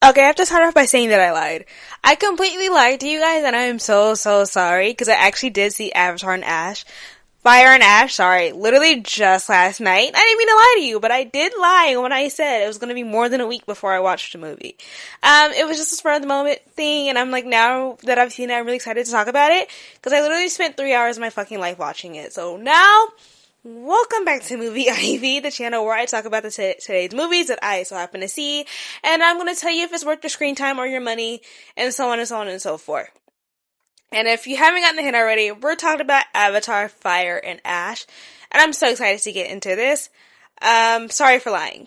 Okay, I have to start off by saying that I lied. I completely lied to you guys, and I am so sorry, because I actually did see Avatar and Ash. Fire and Ash, sorry, literally just last night. I didn't mean to lie to you, but I did lie when I said it was going to be more than a week before I watched the movie. It was just a spur of the moment thing, and I'm like, now that I've seen it, I'm really excited to talk about it, because I literally spent 3 hours of my fucking life watching it. So now, welcome back to Movie Ivy, the channel where I talk about today's movies that I so happen to see, and I'm going to tell you if it's worth your screen time or your money, and so on and so on and so forth. And if you haven't gotten the hint already, we're talking about Avatar, Fire, and Ash, and I'm so excited to get into this. Sorry for lying.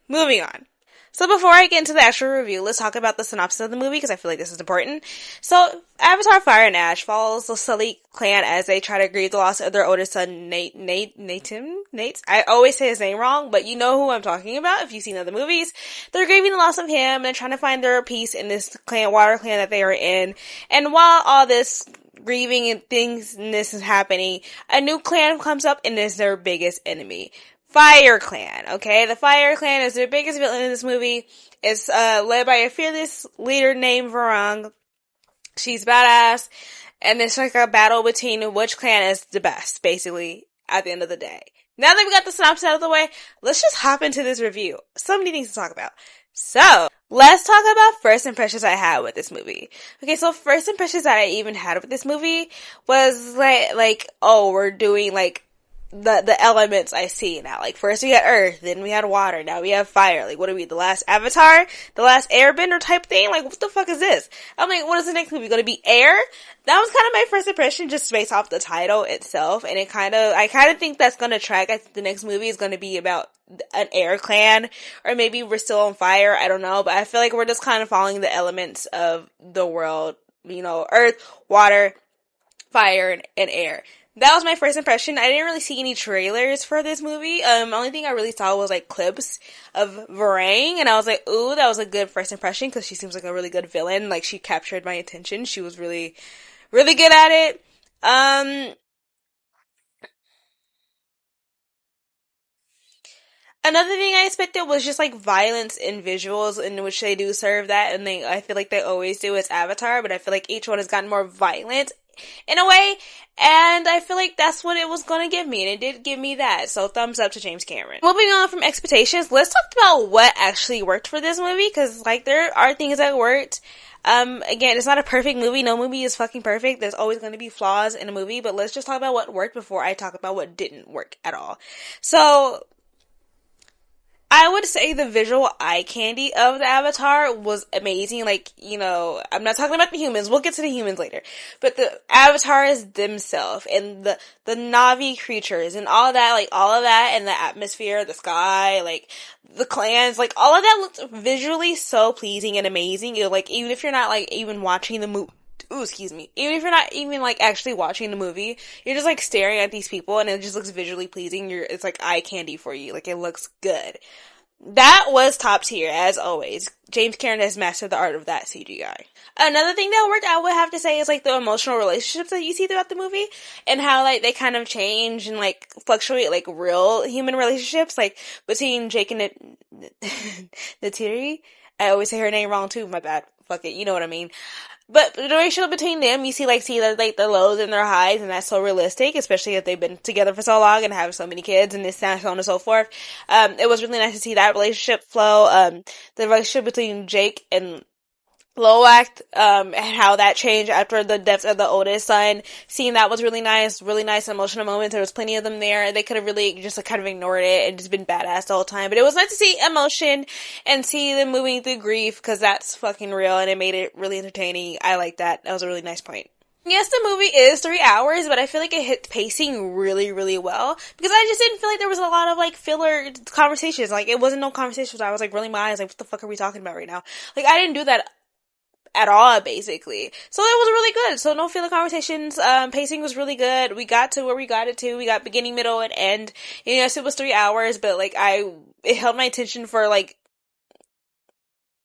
Moving on. So before I get into the actual review, let's talk about the synopsis of the movie, because I feel like this is important. So, Avatar, Fire, and Ash follows the Sully clan as they try to grieve the loss of their oldest son, Nate? I always say his name wrong, but you know who I'm talking about if you've seen other movies. They're grieving the loss of him, and they're trying to find their peace in this water clan that they are in. And while all this grieving and this is happening, a new clan comes up and is their biggest enemy. Fire Clan, okay? The Fire Clan is their biggest villain in this movie. It's led by a fearless leader named Varang. She's badass, and it's like a battle between which clan is the best, basically, at the end of the day. Now that we got the synopsis out of the way, let's just hop into this review. Somebody needs to talk about. So, let's talk about first impressions I had with this movie. Okay, so first impressions that I even had with this movie was like, oh, we're doing like the elements I see now. Like, first we had earth, then we had water, now we have fire. Like, what are we, the last Avatar? The last airbender type thing? Like, what the fuck is this? I'm like, what is the next movie gonna be? Air? That was kind of my first impression, just based off the title itself, and I kind of think that's gonna track. I think the next movie is gonna be about an air clan, or maybe we're still on fire, I don't know, but I feel like we're just kind of following the elements of the world, you know, earth, water, fire, and air. That was my first impression. I didn't really see any trailers for this movie. The only thing I really saw was like clips of Varang, and I was like, ooh, that was a good first impression, because she seems like a really good villain. Like, she captured my attention. She was really, really good at it. Another thing I expected was just like violence in visuals, in which they do serve that, and I feel like they always do as Avatar, but I feel like each one has gotten more violent in a way, and I feel like that's what it was gonna give me, and it did give me that, so thumbs up to James Cameron. Moving on from expectations, let's talk about what actually worked for this movie, because like there are things that worked. Again, it's not a perfect movie. No movie is fucking perfect. There's always going to be flaws in a movie, but let's just talk about what worked before I talk about what didn't work at all. So, I would say the visual eye candy of the Avatar was amazing. Like, you know, I'm not talking about the humans. We'll get to the humans later. But the avatars themselves and the Na'vi creatures and all of that, and the atmosphere, the sky, like, the clans, like, all of that looked visually so pleasing and amazing. You know, like, even if you're not, like, even watching the movie, ooh, excuse me. Even if you're not even, like, actually watching the movie, you're just, like, staring at these people, and it just looks visually pleasing. It's, like, eye candy for you. Like, it looks good. That was top tier, as always. James Cameron has mastered the art of that CGI. Another thing that worked, I would have to say, is, like, the emotional relationships that you see throughout the movie, and how, like, they kind of change and, like, fluctuate, like, real human relationships, like, between Jake and Neytiri. I always say her name wrong, too, my bad. Fuck it, you know what I mean. But the relationship between them, you see the lows and their highs, and that's so realistic, especially if they've been together for so long and have so many kids, and this, and so on and so forth. It was really nice to see that relationship flow. The relationship between Jake and Loak, and how that changed after the death of the oldest son. Seeing that was really nice emotional moments. There was plenty of them there. They could have really just like, kind of ignored it and just been badass the whole time. But it was nice to see emotion and see them moving through grief, because that's fucking real, and it made it really entertaining. I like that. That was a really nice point. Yes, the movie is 3 hours, but I feel like it hit pacing really, really well, because I just didn't feel like there was a lot of, like, filler conversations. Like, it wasn't no conversations. I was, like, rolling my eyes, like, what the fuck are we talking about right now? Like, I didn't do that at all, basically. So it was really good. So no filler conversations. Pacing was really good. We got to where we got it to. We got beginning, middle, and end. And yes, it was 3 hours, but like it held my attention for like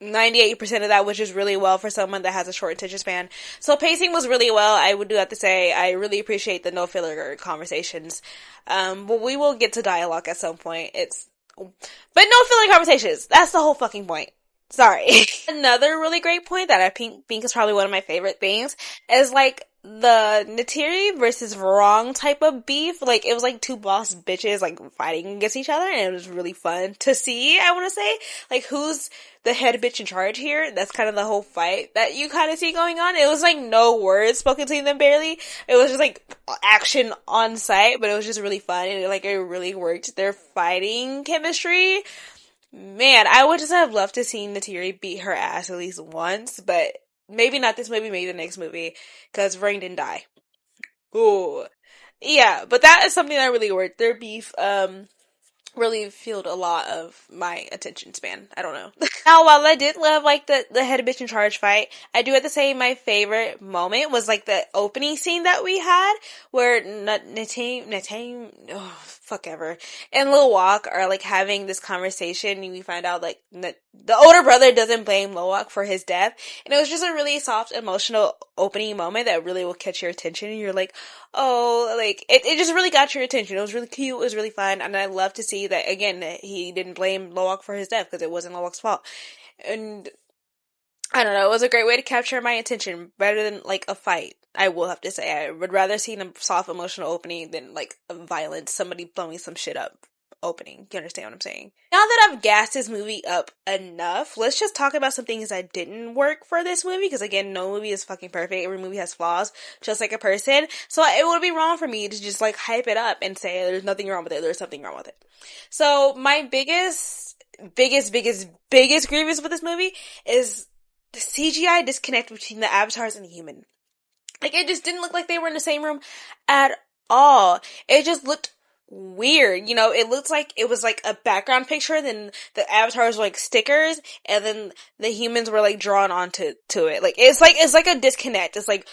98% of that, which is really well for someone that has a short attention span. So pacing was really well. I would do have to say, I really appreciate the no filler conversations. But we will get to dialogue at some point. But no filler conversations. That's the whole fucking point. Sorry. Another really great point that I think is probably one of my favorite things is like the Neytiri versus Varang type of beef. Like it was like two boss bitches like fighting against each other, and it was really fun to see. I want to say like who's the head bitch in charge here. That's kind of the whole fight that you kind of see going on. It was like no words spoken between them barely. It was just like action on site, but it was just really fun and it really worked their fighting chemistry. Man, I would just have loved to see Neytiri beat her ass at least once, but maybe not this movie, maybe the next movie, because Varang didn't die. Ooh. Yeah, but that is something that really worked. Their beef, really filled a lot of my attention span. I don't know. Now, while I did love like the head bitch in charge fight, I do have to say my favorite moment was like the opening scene that we had where oh, fuck ever, and Lil Walk are like having this conversation, and we find out like the older brother doesn't blame Lil Walk for his death, and it was just a really soft, emotional opening moment that really will catch your attention, and you're like, oh, like, it just really got your attention. It was really cute, it was really fun, and I love to see that, again, that he didn't blame Lowak for his death, because it wasn't Lowak's fault. And, I don't know, it was a great way to capture my attention, better than, like, a fight, I will have to say. I would rather see a soft, emotional opening than, like, a violent, somebody blowing some shit up opening. You understand what I'm saying? Now that I've gassed this movie up enough, let's just talk about some things that didn't work for this movie, because again, no movie is fucking perfect. Every movie has flaws, just like a person. So it would be wrong for me to just like hype it up and say there's nothing wrong with it, there's something wrong with it. So my biggest grievance with this movie is the CGI disconnect between the avatars and the human. Like, it just didn't look like they were in the same room at all. It just looked weird. You know, it looked like it was like a background picture, then the avatars were like stickers, and then the humans were like drawn onto it. Like, it's like a disconnect. It's like,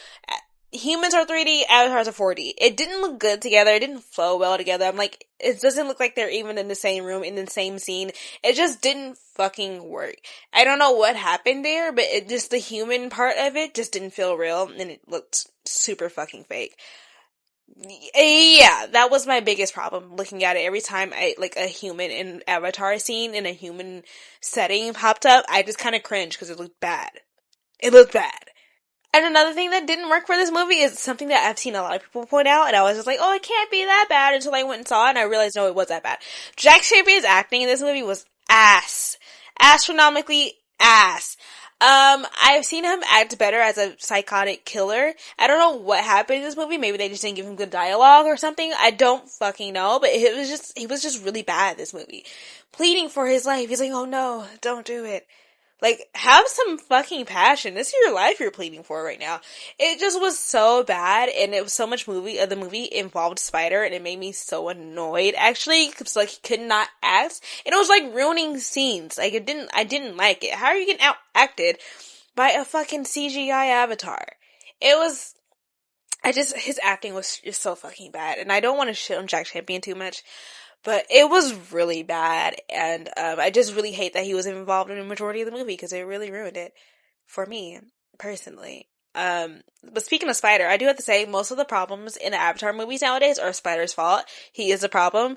humans are 3D, avatars are 4D. It didn't look good together. It didn't flow well together. I'm like, it doesn't look like they're even in the same room, in the same scene. It just didn't fucking work. I don't know what happened there, but it just, the human part of it just didn't feel real, and it looked super fucking fake. Yeah, that was my biggest problem looking at it. Every time like a human in Avatar scene in a human setting popped up, I just kind of cringed because it looked bad. It looked bad. And another thing that didn't work for this movie is something that I've seen a lot of people point out, and I was just like, oh, it can't be that bad, until I went and saw it, and I realized, no, it was that bad. Jack Champion's acting in this movie was ass. Astronomically ass. I've seen him act better as a psychotic killer. I don't know what happened in this movie. Maybe they just didn't give him good dialogue or something. I don't fucking know, but he was just really bad in this movie. Pleading for his life. He's like, oh no, don't do it. Like, have some fucking passion. This is your life you're pleading for right now. It just was so bad, and it was so much the movie involved Spider, and it made me so annoyed, actually, because, like, he could not act, and it was, like, ruining scenes. Like, I didn't like it. How are you getting out-acted by a fucking CGI avatar? His acting was just so fucking bad, and I don't want to shit on Jack Champion too much, but it was really bad, and I just really hate that he was involved in the majority of the movie, because it really ruined it for me, personally. But speaking of Spider, I do have to say, most of the problems in the Avatar movies nowadays are Spider's fault. He is a problem.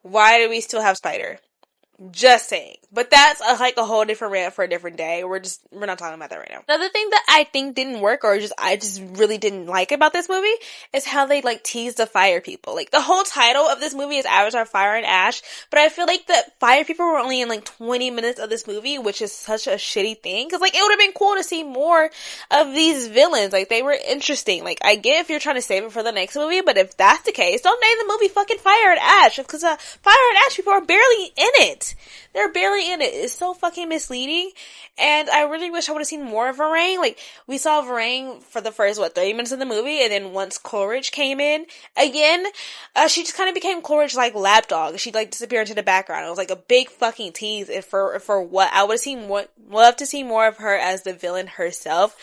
Why do we still have Spider? Just saying. But that's like a whole different rant for a different day. We're not talking about that right now. Another thing that I think didn't work, or I just really didn't like about this movie, is how they like tease the fire people. Like, the whole title of this movie is Avatar Fire and Ash, but I feel like the fire people were only in like 20 minutes of this movie, which is such a shitty thing. Cause like, it would have been cool to see more of these villains. Like, they were interesting. Like, I get if you're trying to save it for the next movie, but if that's the case, don't name the movie fucking Fire and Ash, because Fire and Ash people are barely in it. They're barely in it. It's so fucking misleading. And I really wish I would have seen more of Varang. Like, we saw Varang for the first, 30 minutes of the movie, and then once Coleridge came in, again, she just kind of became Coleridge's, like, lapdog. She'd, like, disappear into the background. It was, like, a big fucking tease for what I would have love to see more of her as the villain herself.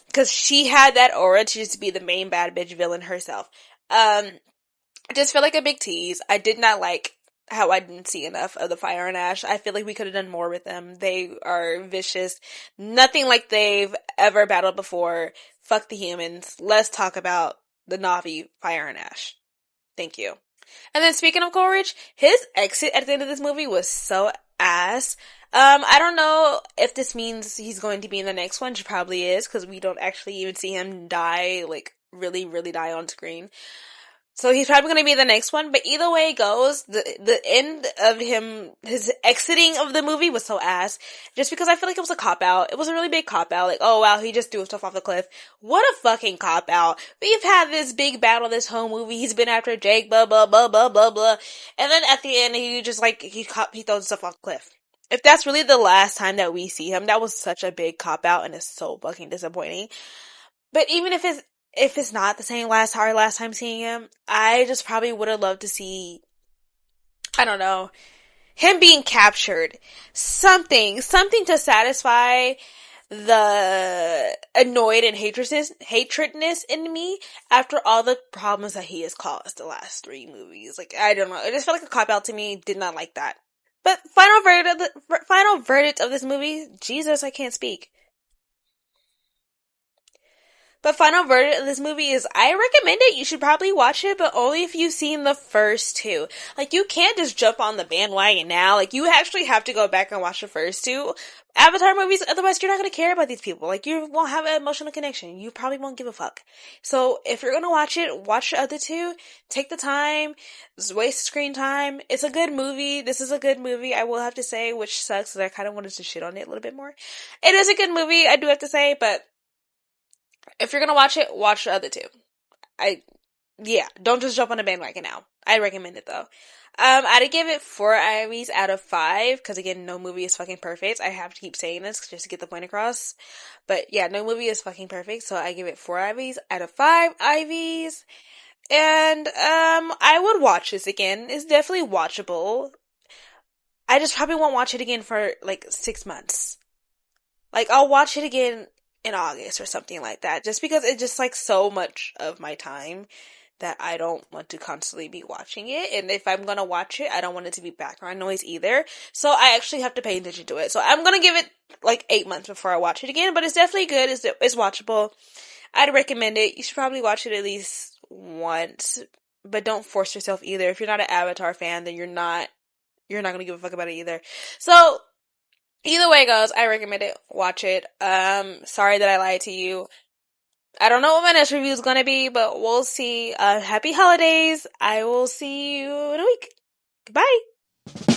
Because she had that aura to just be the main bad bitch villain herself. I just feel like a big tease. I did not like how I didn't see enough of the Fire and Ash. I feel like we could have done more with them. They are vicious. Nothing like they've ever battled before. Fuck the humans. Let's talk about the Na'vi Fire and Ash. Thank you. And then speaking of Coleridge, his exit at the end of this movie was so ass. I don't know if this means he's going to be in the next one. She probably is, because we don't actually even see him die, like, really, really die on screen. So he's probably going to be the next one, but either way it goes, the end of him, his exiting of the movie was so ass, just because I feel like it was a cop-out. It was a really big cop-out, like, oh wow, he just threw stuff off the cliff. What a fucking cop-out. We've had this big battle this whole movie, he's been after Jake, blah, blah, blah, blah, blah, blah, and then at the end, he just, like, he throws stuff off the cliff. If that's really the last time that we see him, that was such a big cop-out, and it's so fucking disappointing. But even if it's not the same our last time seeing him, I just probably would have loved to see, I don't know, him being captured. Something to satisfy the annoyed and hatredness in me after all the problems that he has caused the last three movies. Like, I don't know. It just felt like a cop out to me. Did not like that. But final verdict of this movie, Jesus, I can't speak. But final verdict of this movie is, I recommend it. You should probably watch it, but only if you've seen the first two. Like, you can't just jump on the bandwagon now. Like, you actually have to go back and watch the first two Avatar movies, otherwise you're not gonna care about these people. Like, you won't have an emotional connection. You probably won't give a fuck. So, if you're gonna watch it, watch the other two. Take the time. Waste screen time. It's a good movie. This is a good movie, I will have to say, which sucks because I kind of wanted to shit on it a little bit more. It is a good movie, I do have to say, but if you're gonna watch it, watch the other two. Don't just jump on the bandwagon now. I recommend it though. I'd give it 4 Ivies out of 5, because again, no movie is fucking perfect. I have to keep saying this just to get the point across. But yeah, no movie is fucking perfect, so I give it 4 Ivies out of 5 Ivies. And, I would watch this again. It's definitely watchable. I just probably won't watch it again for, like, 6 months. Like, I'll watch it again in August or something like that, just because it's just like so much of my time that I don't want to constantly be watching it. And if I'm gonna watch it, I don't want it to be background noise either. So I actually have to pay attention to it. So I'm gonna give it like 8 months before I watch it again, but it's definitely good. It's watchable. I'd recommend it. You should probably watch it at least once, but don't force yourself either. If you're not an Avatar fan, then you're not gonna give a fuck about it either. So either way it goes, I recommend it. Watch it. Sorry that I lied to you. I don't know what my next review is gonna be, but we'll see. Happy holidays. I will see you in a week. Goodbye.